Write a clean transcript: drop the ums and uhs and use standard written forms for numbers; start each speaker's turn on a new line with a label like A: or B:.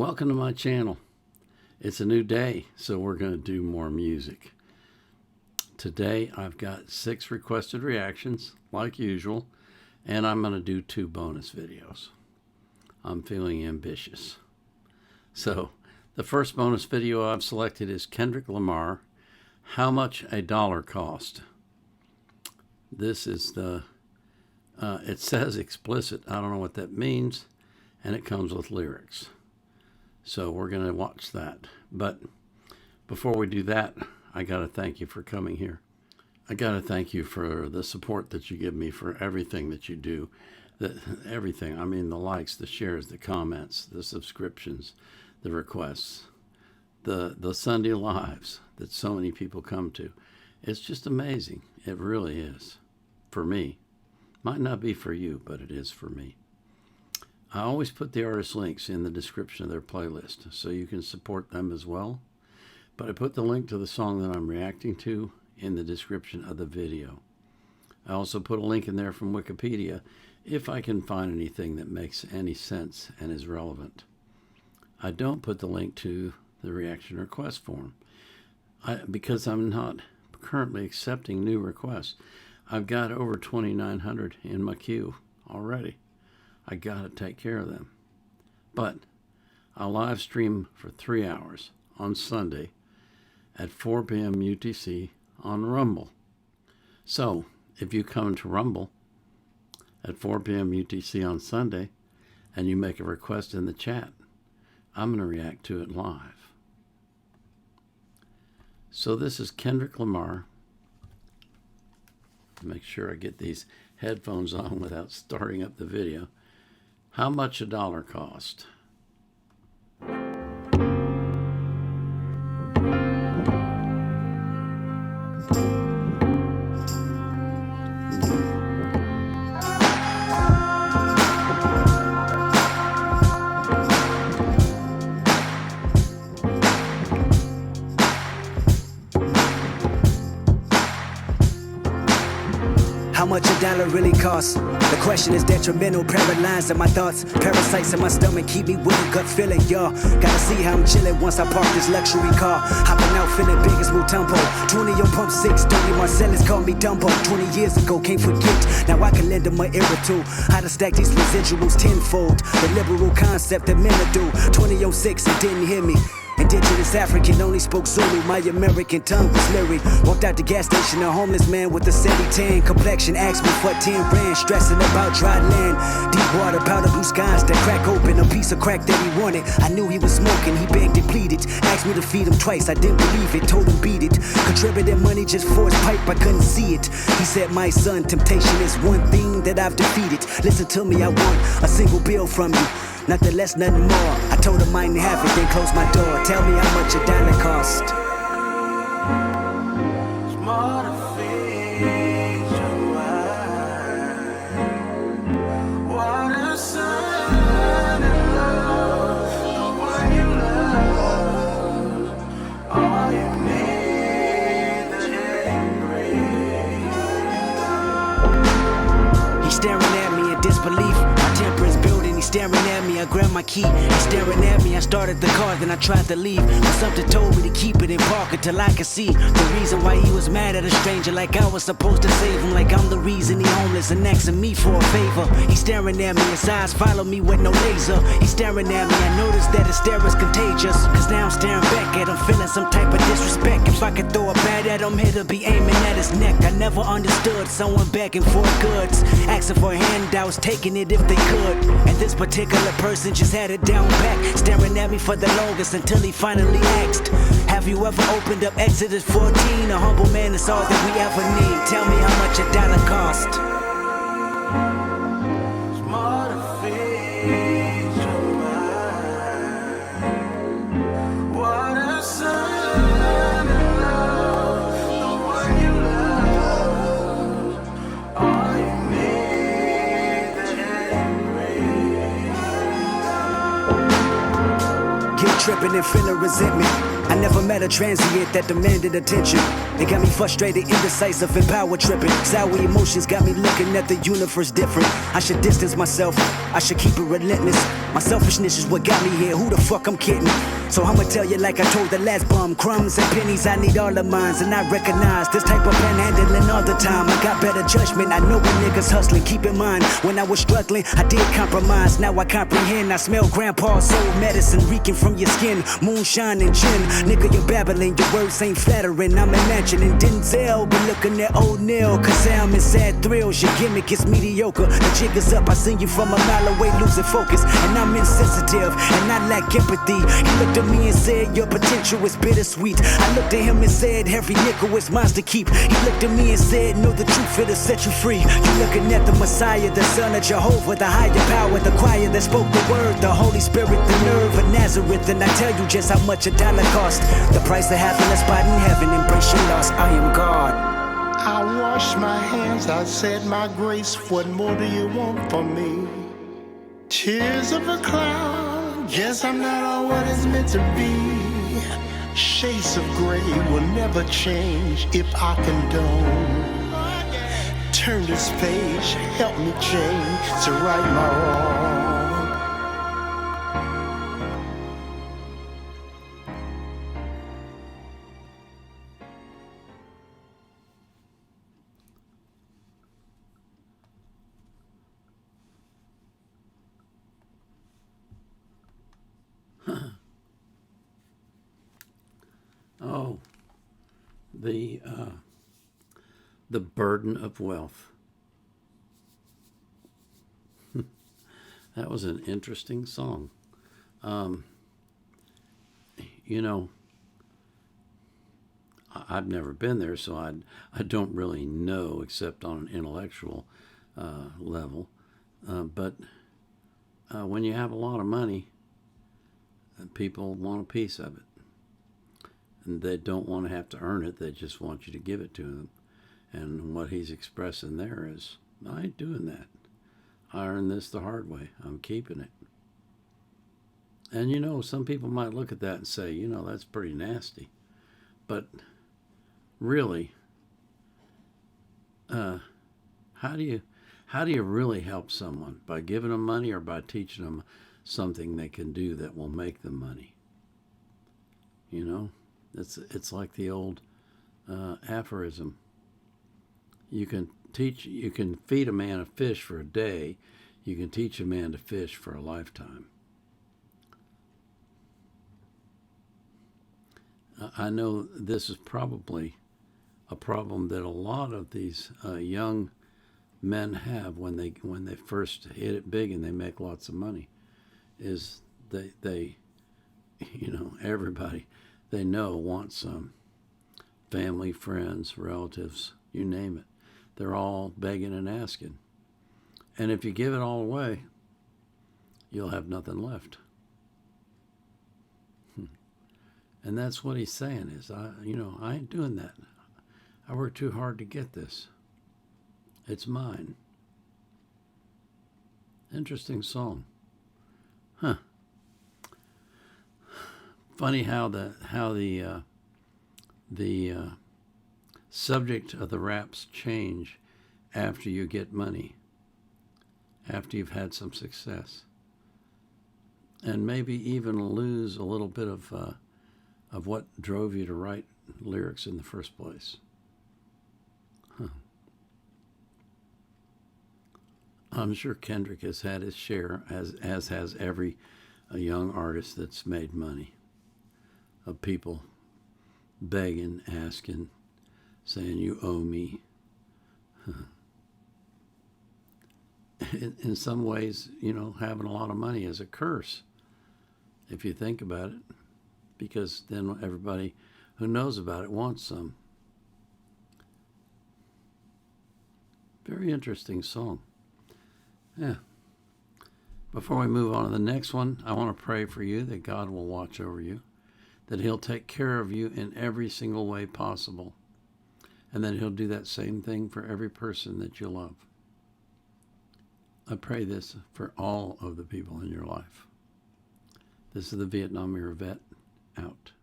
A: Welcome to my channel. It's a new day, so we're going to do more music. Today I've got 6 requested reactions, like usual, and I'm going to do 2 bonus videos. I'm feeling ambitious. So, the first bonus video I've selected is Kendrick Lamar, How Much a Dollar Cost. This is the, it says explicit. I don't know what that means, and it comes with lyrics. So we're going to watch that. But before we do that, I got to thank you for coming here. I got to thank you for the support that you give me for everything that you do. Everything. I mean, the likes, the shares, the comments, the subscriptions, the requests, the Sunday lives that so many people come to. It's just amazing. It really is. For me. Might not be for you, but it is for me. I always put the artist links in the description of their playlist so you can support them as well. But I put the link to the song that I'm reacting to in the description of the video. I also put a link in there from Wikipedia if I can find anything that makes any sense and is relevant. I don't put the link to the reaction request form because I'm not currently accepting new requests. I've got over 2,900 in my queue already. I gotta take care of them. But I'll live stream for 3 hours on Sunday at 4 p.m. UTC on Rumble. So if you come to Rumble at 4 p.m. UTC on Sunday and you make a request in the chat, I'm gonna react to it live. So this is Kendrick Lamar. Make sure I get these headphones on without starting up the video. How Much a Dollar Cost.
B: How much a dollar really costs? The question is detrimental, paralyzed in my thoughts. Parasites in my stomach keep me with a gut feeling, y'all. Gotta see how I'm chillin' once I park this luxury car. Hopping out feeling big as Mutombo. 20 on pump 6, Tony Marcellus called me Dumbo. 20 years ago, can't forget. Now I can lend him my ear too. How to stack these residuals tenfold. The liberal concept that men do. 2006 and didn't hear me. Indigenous African, only spoke Zulu. My American tongue was lyric. Walked out the gas station, a homeless man with a sandy tan complexion. Asked me for 10 rand, stressing about dry land. Deep water, powder blue skies that crack open. A piece of crack that he wanted. I knew he was smoking, he begged and pleaded. Asked me to feed him twice, I didn't believe it. Told him beat it. Contributed money just for his pipe, I couldn't see it. He said, my son, temptation is one thing that I've defeated. Listen to me, I want a single bill from you. Nothing less, nothing more. I told him I didn't have it, then closed my door. Tell me how much a dollar cost. He's staring at me in disbelief. My temper is building. He's staring at me. I grabbed my key. He's staring at me. I started the car, then I tried to leave. But something told me to keep it in park until I could see the reason why he was mad at a stranger. Like I was supposed to save him. Like I'm the reason he homeless and asking me for a favor. He's staring at me. His eyes follow me with no laser. He's staring at me. I noticed that his stare is contagious. Cause now I'm staring back at him, feeling some type of disrespect. If I could throw a bat at him, he'd be aiming at his neck. I never understood someone begging for goods, asking for handouts, taking it if they could. And this particular person just had it down back, staring at me for the longest until he finally asked, have you ever opened up Exodus 14? A humble man is all that we ever need. Tell me how much a dollar cost. tripping and feeling resentment. I never met a transient that demanded attention. They got me frustrated, indecisive, and power tripping. Sour emotions got me looking at the universe different. I should distance myself, I should keep it relentless. My selfishness is what got me here, who the fuck I'm kidding? So I'ma tell you like I told the last bum. Crumbs and pennies, I need all of mine. And I recognize this type of panhandling all the time. I got better judgment, I know when niggas hustling. Keep in mind, when I was struggling, I did compromise. Now I comprehend, I smell grandpa's soul medicine reeking from your skin. Moonshine and gin, nigga you're babbling. Your words ain't flattering, I'm imagining Denzel. But looking at old Neil, cause I'm in sad thrills. Your gimmick is mediocre, the jig is up. I seen you from a mile away losing focus. And I'm insensitive, and I lack empathy. He looked at me and said, your potential is bittersweet. I looked at him and said, every nickel is mine to keep. He looked at me and said, know the truth, it'll set you free. You're looking at the Messiah, the Son of Jehovah, the higher power, the choir that spoke the word, the Holy Spirit, the nerve of Nazareth. And I tell you just how much a dollar cost. The price of having a spot in heaven. Embrace your loss, I am God.
C: I washed my hands, I said my grace. What more do you want from me? Tears of a cloud, guess I'm not all what it's meant to be. Shades of gray will never change if I condone. Turn this page, help me change to right my wrong.
A: Oh, the burden of wealth. That was an interesting song. You know, I've never been there, so I don't really know except on an intellectual level. But when you have a lot of money, people want a piece of it. And they don't want to have to earn it. They just want you to give it to them. And what he's expressing there is, I ain't doing that. I earned this the hard way. I'm keeping it. And you know, some people might look at that and say, you know, that's pretty nasty. But really, how do you really help someone? By giving them money or by teaching them something they can do that will make them money? You know? It's like the old aphorism. You can feed a man a fish for a day. You can teach a man to fish for a lifetime. I know this is probably a problem that a lot of these young men have when they first hit it big and they make lots of money. Is they you know, everybody they know wants some. Family, friends, relatives, you name it. They're all begging and asking. And if you give it all away, you'll have nothing left. And that's what he's saying is, I ain't doing that. I worked too hard to get this. It's mine. Interesting song. Huh. Funny how the subject of the raps change after you get money, after you've had some success, and maybe even lose a little bit of what drove you to write lyrics in the first place. Huh. I'm sure Kendrick has had his share, as has every young artist that's made money, of people begging, asking, saying, you owe me. In some ways, you know, having a lot of money is a curse, if you think about it, because then everybody who knows about it wants some. Very interesting song. Yeah. Before we move on to the next one, I want to pray for you that God will watch over you, that he'll take care of you in every single way possible, and that he'll do that same thing for every person that you love. I pray this for all of the people in your life. This is the Vietnam Era Vet. out.